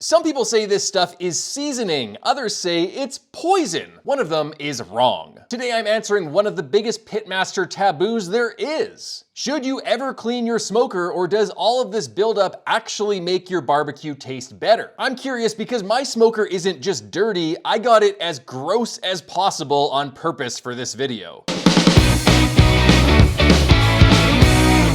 Some people say this stuff is seasoning, others say it's poison. One of them is wrong. Today I'm answering one of the biggest pitmaster taboos there is. Should you ever clean your smoker, or does all of this buildup actually make your barbecue taste better? I'm curious because my smoker isn't just dirty, I got it as gross as possible on purpose for this video.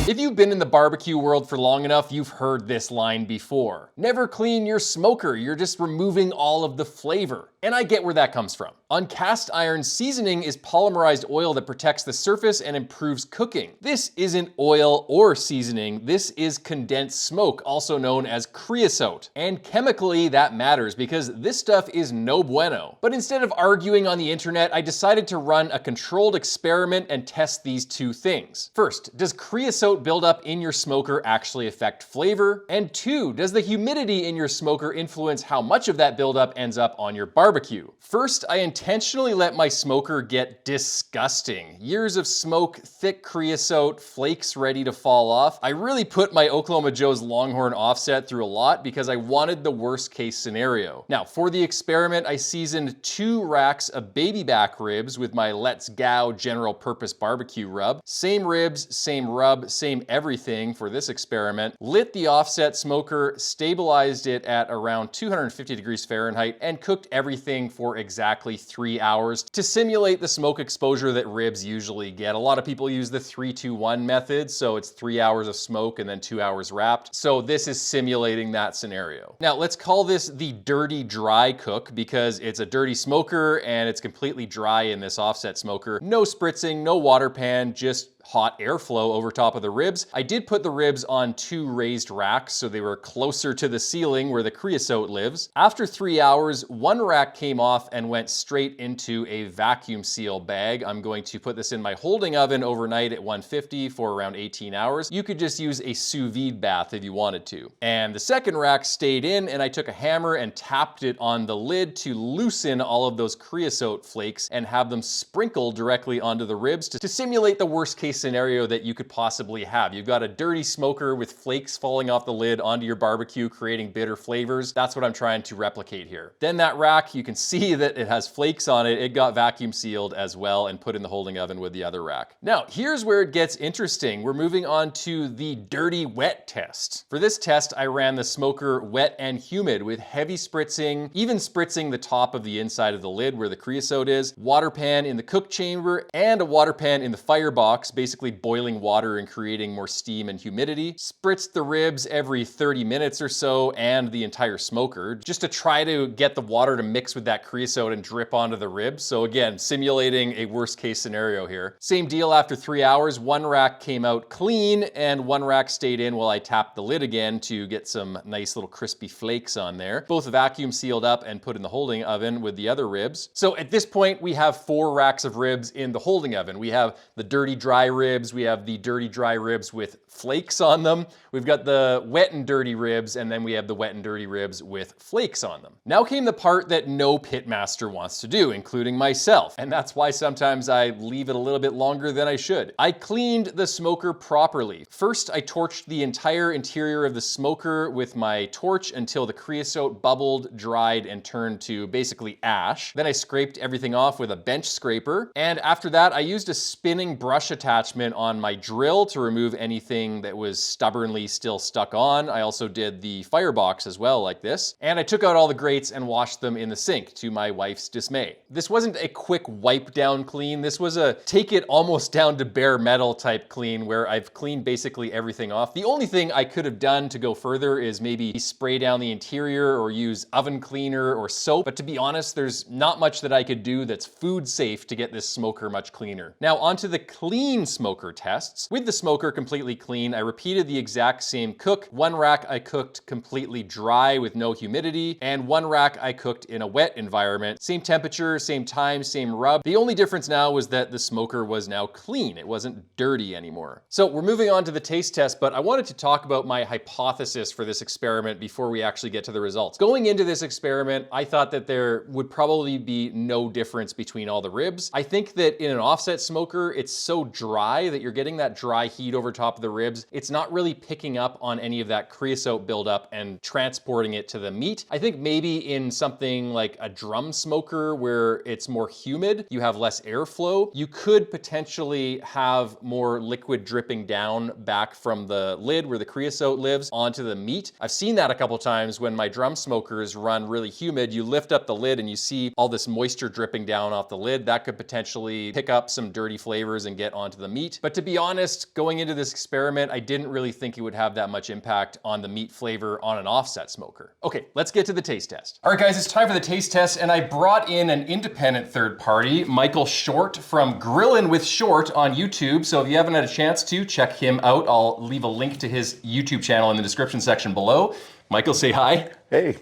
If you've been in the barbecue world for long enough, you've heard this line before. Never clean your smoker, you're just removing all of the flavor. And I get where that comes from. On cast iron, seasoning is polymerized oil that protects the surface and improves cooking. This isn't oil or seasoning, this is condensed smoke, also known as creosote. And chemically, that matters because this stuff is no bueno. But instead of arguing on the internet, I decided to run a controlled experiment and test these two things. First, does creosote buildup in your smoker actually affect flavor? And two, does the humidity in your smoker influence how much of that buildup ends up on your barbecue? First, I intentionally let my smoker get disgusting. Years of smoke, thick creosote, flakes ready to fall off. I really put my Oklahoma Joe's Longhorn offset through a lot because I wanted the worst case scenario. Now, for the experiment, I seasoned 2 racks of baby back ribs with my Let's Go general purpose barbecue rub. Same ribs, same rub, same everything for this experiment. Lit the offset smoker, stabilized it at around 250 degrees Fahrenheit, and cooked everything for exactly 3 hours to simulate the smoke exposure that ribs usually get. A lot of people use the 3-2-1 method, so it's 3 hours of smoke and then 2 hours wrapped. So this is simulating that scenario. Now let's call this the dirty dry cook because it's a dirty smoker and it's completely dry in this offset smoker. No spritzing, no water pan, just hot airflow over top of the ribs. I did put the ribs on 2 raised racks so they were closer to the ceiling where the creosote lives. After 3 hours, 1 rack came off and went straight into a vacuum seal bag. I'm going to put this in my holding oven overnight at 150 for around 18 hours. You could just use a sous vide bath if you wanted to. And the second rack stayed in, and I took a hammer and tapped it on the lid to loosen all of those creosote flakes and have them sprinkle directly onto the ribs to simulate the worst case scenario that you could possibly have. You've got a dirty smoker with flakes falling off the lid onto your barbecue, creating bitter flavors. That's what I'm trying to replicate here. Then that rack, you can see that it has flakes on it. It got vacuum sealed as well and put in the holding oven with the other rack. Now, here's where it gets interesting. We're moving on to the dirty wet test. For this test, I ran the smoker wet and humid with heavy spritzing, even spritzing the top of the inside of the lid where the creosote is, water pan in the cook chamber, and a water pan in the firebox, basically boiling water and creating more steam and humidity. Spritzed the ribs every 30 minutes or so and the entire smoker just to try to get the water to mix with that creosote and drip onto the ribs. So again, simulating a worst case scenario here. Same deal after 3 hours. 1 rack came out clean and 1 rack stayed in while I tapped the lid again to get some nice little crispy flakes on there. Both vacuum sealed up and put in the holding oven with the other ribs. So at this point, we have 4 racks of ribs in the holding oven. We have the dirty dry ribs, we have the dirty dry ribs with flakes on them, we've got the wet and dirty ribs, and then we have the wet and dirty ribs with flakes on them. Now came the part that no pitmaster wants to do, including myself, and that's why sometimes I leave it a little bit longer than I should. I cleaned the smoker properly. First, I torched the entire interior of the smoker with my torch until the creosote bubbled, dried, and turned to basically ash. Then I scraped everything off with a bench scraper, and after that, I used a spinning brush attachment on my drill to remove anything that was stubbornly still stuck on. I also did the firebox as well, like this. And I took out all the grates and washed them in the sink, to my wife's dismay. This wasn't a quick wipe down clean. This was a take it almost down to bare metal type clean where I've cleaned basically everything off. The only thing I could have done to go further is maybe spray down the interior or use oven cleaner or soap. But to be honest, there's not much that I could do that's food safe to get this smoker much cleaner. Now onto the clean smoker tests. With the smoker completely clean, I repeated the exact same cook. 1 rack I cooked completely dry with no humidity, and 1 rack I cooked in a wet environment. Same temperature, same time, same rub. The only difference now was that the smoker was now clean. It wasn't dirty anymore. So we're moving on to the taste test, but I wanted to talk about my hypothesis for this experiment before we actually get to the results. Going into this experiment, I thought that there would probably be no difference between all the ribs. I think that in an offset smoker, it's so dry that you're getting that dry heat heat over top of the ribs, it's not really picking up on any of that creosote buildup and transporting it to the meat. I think maybe in something like a drum smoker where it's more humid, you have less airflow, you could potentially have more liquid dripping down back from the lid where the creosote lives onto the meat. I've seen that a couple times when my drum smokers run really humid. You lift up the lid and you see all this moisture dripping down off the lid. That could potentially pick up some dirty flavors and get onto the meat. But to be honest, going into this experiment, I didn't really think it would have that much impact on the meat flavor on an offset smoker. Okay, let's get to the taste test. All right, guys, it's time for the taste test, and I brought in an independent third party, Michael Short from Grillin' with Short on YouTube. So if you haven't had a chance to, check him out. I'll leave a link to his YouTube channel in the description section below. Michael, say hi. Hey.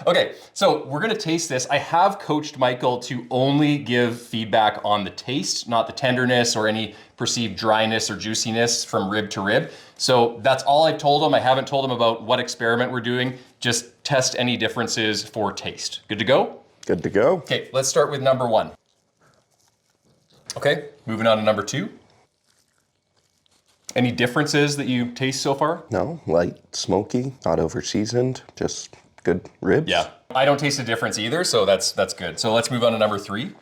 Okay, so we're gonna taste this. I have coached Michael to only give feedback on the taste, not the tenderness or any perceived dryness or juiciness from rib to rib. So that's all I've told him. I haven't told him about what experiment we're doing. Just test any differences for taste. Good to go? Good to go. Okay, let's start with number 1. Okay, moving on to number 2. Any differences that you taste so far? No, light, smoky, not over seasoned, just good ribs. Yeah, I don't taste a difference either, so that's good. So let's move on to number 3.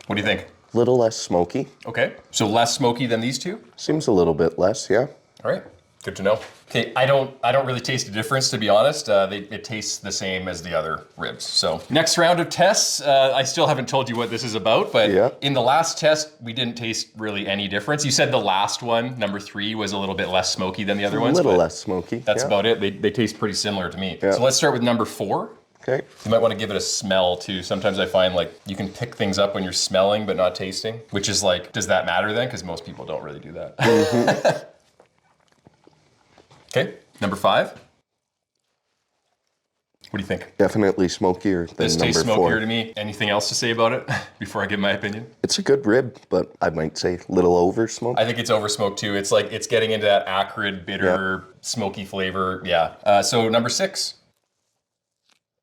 What do you think? Little less smoky. Okay, so less smoky than these two? Seems a little bit less, yeah. All right, good to know. Okay, I don't really taste a difference, to be honest. It tastes the same as the other ribs. So next round of tests, I still haven't told you what this is about, but in the last test, we didn't taste really any difference. You said the last one, number 3, was a little bit less smoky than the other ones. A little less smoky. That's about it. They taste pretty similar to me. Yeah. So let's start with number 4. Okay. You might want to give it a smell too. Sometimes I find like you can pick things up when you're smelling but not tasting, which is like, does that matter then? Because most people don't really do that. Mm-hmm. Okay, number 5. What do you think? Definitely smokier than this number 4. This tastes smokier to me. Anything else to say about it before I give my opinion? It's a good rib, but I might say a little over smoked. I think it's over smoked too. It's like, it's getting into that acrid, bitter, smoky flavor. Yeah. So number 6.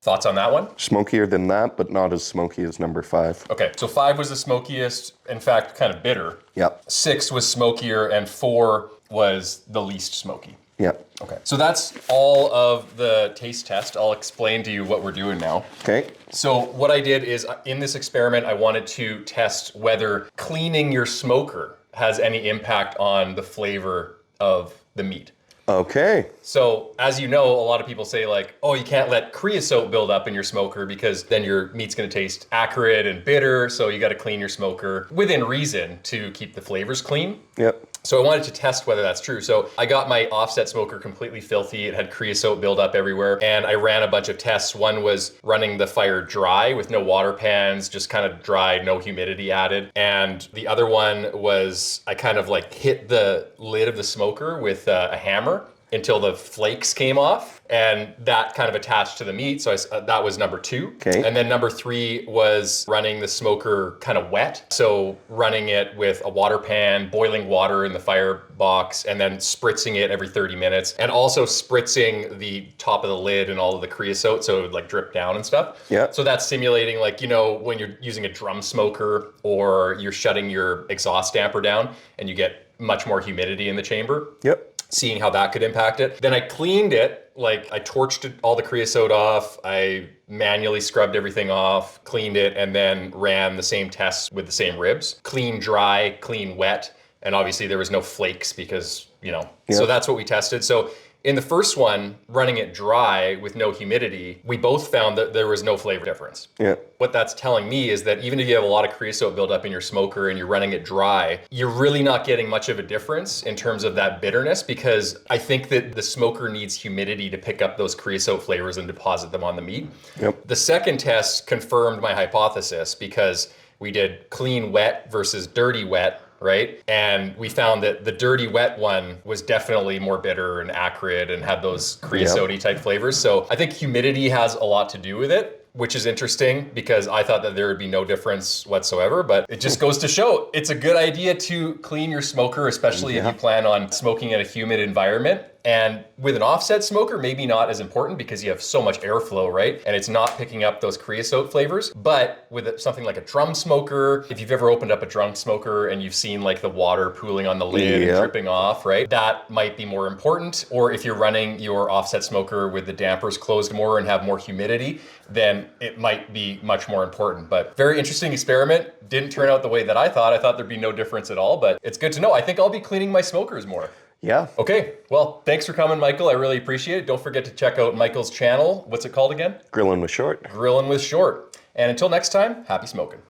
Thoughts on that one? Smokier than that, but not as smoky as number 5. Okay, so 5 was the smokiest, in fact, kind of bitter. Yep. 6 was smokier, and 4 was the least smoky. Yep. Okay, so that's all of the taste test. I'll explain to you what we're doing now. Okay. So what I did is, in this experiment, I wanted to test whether cleaning your smoker has any impact on the flavor of the meat. Okay. So as you know, a lot of people say like, oh, you can't let creosote build up in your smoker because then your meat's gonna taste acrid and bitter. So you gotta clean your smoker within reason to keep the flavors clean. Yep. So I wanted to test whether that's true. So I got my offset smoker completely filthy. It had creosote buildup everywhere. And I ran a bunch of tests. One was running the fire dry with no water pans, just kind of dry, no humidity added. And the other one was I kind of like hit the lid of the smoker with a hammer until the flakes came off, and that kind of attached to the meat. So that was number 2. Okay. And then number 3 was running the smoker kind of wet. So running it with a water pan, boiling water in the fire box, and then spritzing it every 30 minutes. And also spritzing the top of the lid and all of the creosote so it would like drip down and stuff. Yeah. So that's simulating like, you know, when you're using a drum smoker or you're shutting your exhaust damper down and you get much more humidity in the chamber. Yep. Seeing how that could impact it. Then I cleaned it, like I torched all the creosote off, I manually scrubbed everything off, cleaned it, and then ran the same tests with the same ribs. Clean, dry, clean, wet, and obviously there was no flakes because, you know, so that's what we tested. So in the first one, running it dry with no humidity, we both found that there was no flavor difference. Yeah. What that's telling me is that even if you have a lot of creosote buildup in your smoker and you're running it dry, you're really not getting much of a difference in terms of that bitterness, because I think that the smoker needs humidity to pick up those creosote flavors and deposit them on the meat. Yep. The second test confirmed my hypothesis because we did clean wet versus dirty wet, right? And we found that the dirty wet one was definitely more bitter and acrid and had those creosote-y type flavors. So I think humidity has a lot to do with it, which is interesting because I thought that there would be no difference whatsoever, but it just goes to show it's a good idea to clean your smoker, especially if you plan on smoking in a humid environment. And with an offset smoker, maybe not as important because you have so much airflow, right? And it's not picking up those creosote flavors. But with something like a drum smoker, if you've ever opened up a drum smoker and you've seen like the water pooling on the lid and dripping off, right? That might be more important. Or if you're running your offset smoker with the dampers closed more and have more humidity, then it might be much more important. But very interesting experiment. Didn't turn out the way that I thought. I thought there'd be no difference at all, but it's good to know. I think I'll be cleaning my smokers more. Yeah. Okay, well, thanks for coming, Michael. I really appreciate it. Don't forget to check out Michael's channel. What's it called again? Grilling with Short. Grillin' with Short. And until next time, happy smoking.